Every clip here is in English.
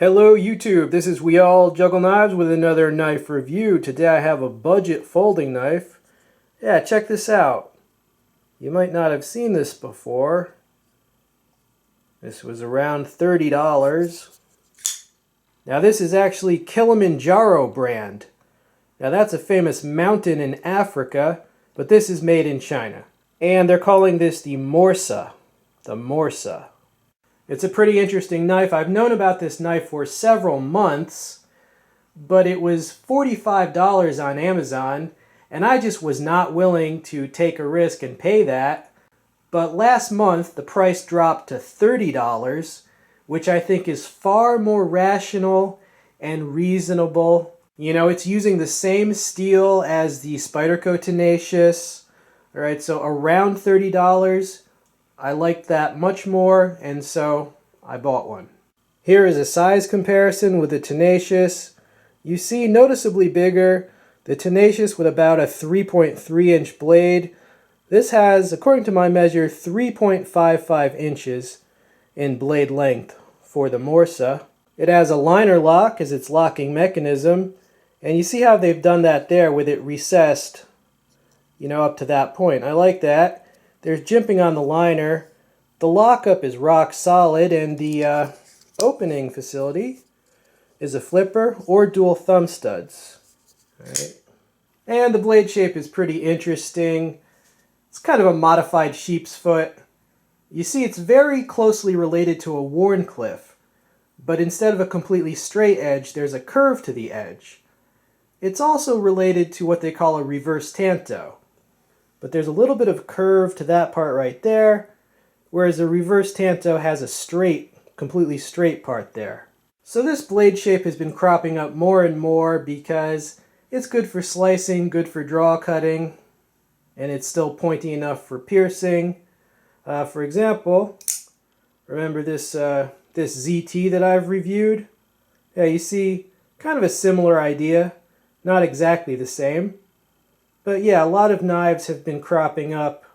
Hello YouTube, this is We All Juggle Knives with another knife review. Today I have a budget folding knife. Yeah, check this out. You might not have seen this before. This was around $30. Now this is actually Kilimanjaro brand. Now that's a famous mountain in Africa, but this is made in China. And they're calling this the Morsa. The Morsa. It's a pretty interesting knife. I've known about this knife for several months, but it was $45 on Amazon, and I just was not willing to take a risk and pay that. But last month, the price dropped to $30, which I think is far more rational and reasonable. You know, it's using the same steel as the Spyderco Tenacious. All right, so around $30. I liked that much more, and so I bought one. Here is a size comparison with the Tenacious. You see noticeably bigger. The Tenacious with about a 3.3 inch blade. This has, according to my measure, 3.55 inches in blade length for the Morsa. It has a liner lock as its locking mechanism, and you see how they've done that there with it recessed, you know, up to that point. I like that. There's jimping on the liner. The lockup is rock solid, and the opening facility is a flipper or dual thumb studs. All right. And the blade shape is pretty interesting. It's kind of a modified sheep's foot. You see, it's very closely related to a Wharncliffe, but instead of a completely straight edge, there's a curve to the edge. It's also related to what they call a reverse tanto. But there's a little bit of curve to that part right there, whereas a reverse tanto has a straight, completely straight part there. So this blade shape has been cropping up more and more because it's good for slicing, good for draw cutting, and it's still pointy enough for piercing. For example, remember this ZT that I've reviewed? Yeah, you see, kind of a similar idea, not exactly the same. But yeah, a lot of knives have been cropping up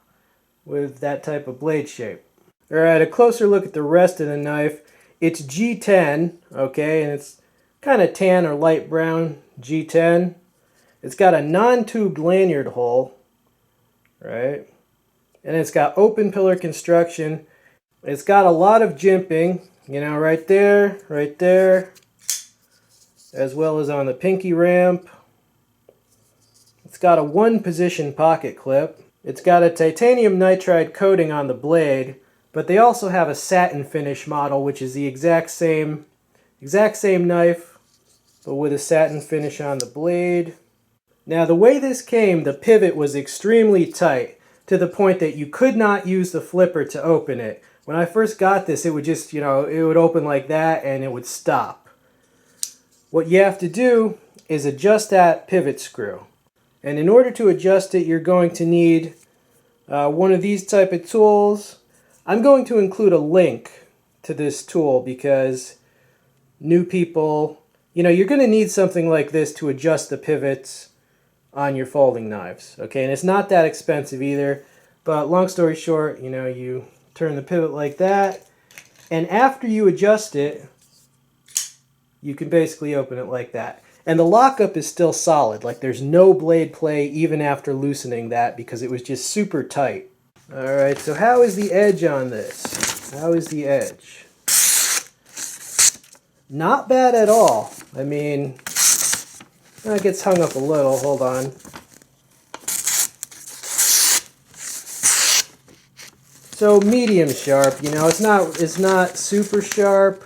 with that type of blade shape. Alright, a closer look at the rest of the knife. It's G10, okay, and it's kind of tan or light brown G10. It's got a non-tubed lanyard hole, right? And it's got open pillar construction. It's got a lot of jimping, you know, right there, as well as on the pinky ramp. It's got a one-position pocket clip. It's got a titanium nitride coating on the blade, but they also have a satin finish model, which is the exact same knife, but with a satin finish on the blade. Now, the way this came, the pivot was extremely tight, to the point that you could not use the flipper to open it. When I first got this, it would just, you know, it would open like that and it would stop. What you have to do is adjust that pivot screw. And in order to adjust it, you're going to need one of these type of tools. I'm going to include a link to this tool because new people, you know, you're going to need something like this to adjust the pivots on your folding knives. Okay, and it's not that expensive either. But long story short, you know, you turn the pivot like that, and after you adjust it, you can basically open it like that. And the lockup is still solid, like there's no blade play even after loosening that because it was just super tight. Alright, so how is the edge on this? How is the edge? Not bad at all. I mean, it gets hung up a little, hold on. So medium sharp, you know, it's not super sharp,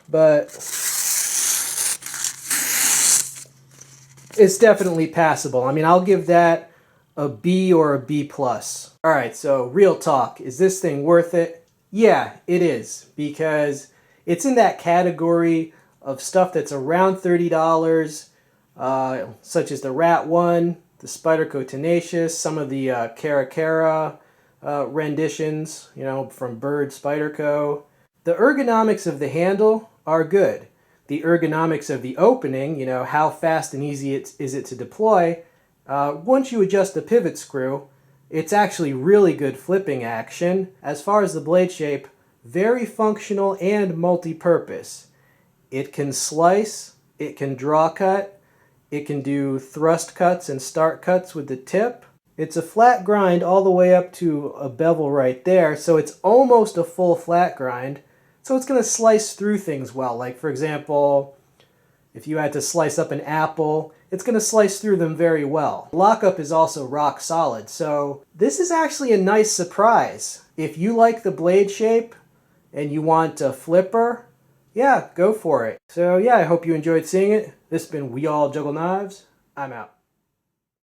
but it's definitely passable. I mean, I'll give that a B or a B+. Alright, so real talk. Is this thing worth it? Yeah, it is. Because it's in that category of stuff that's around $30, such as the Rat 1, the Spyderco Tenacious, some of the Cara renditions, you know, from Bird Spyderco. The ergonomics of the handle are good. The ergonomics of the opening, you know, how fast and easy is it to deploy, once you adjust the pivot screw, it's actually really good flipping action. As far as the blade shape, very functional and multi-purpose. It can slice, it can draw cut, it can do thrust cuts and start cuts with the tip. It's a flat grind all the way up to a bevel right there, so it's almost a full flat grind. So it's going to slice through things well. Like for example, if you had to slice up an apple, it's going to slice through them very well. Lockup is also rock solid, so this is actually a nice surprise. If you like the blade shape and you want a flipper, yeah, go for it. So yeah, I hope you enjoyed seeing it. This has been We All Juggle Knives. I'm out.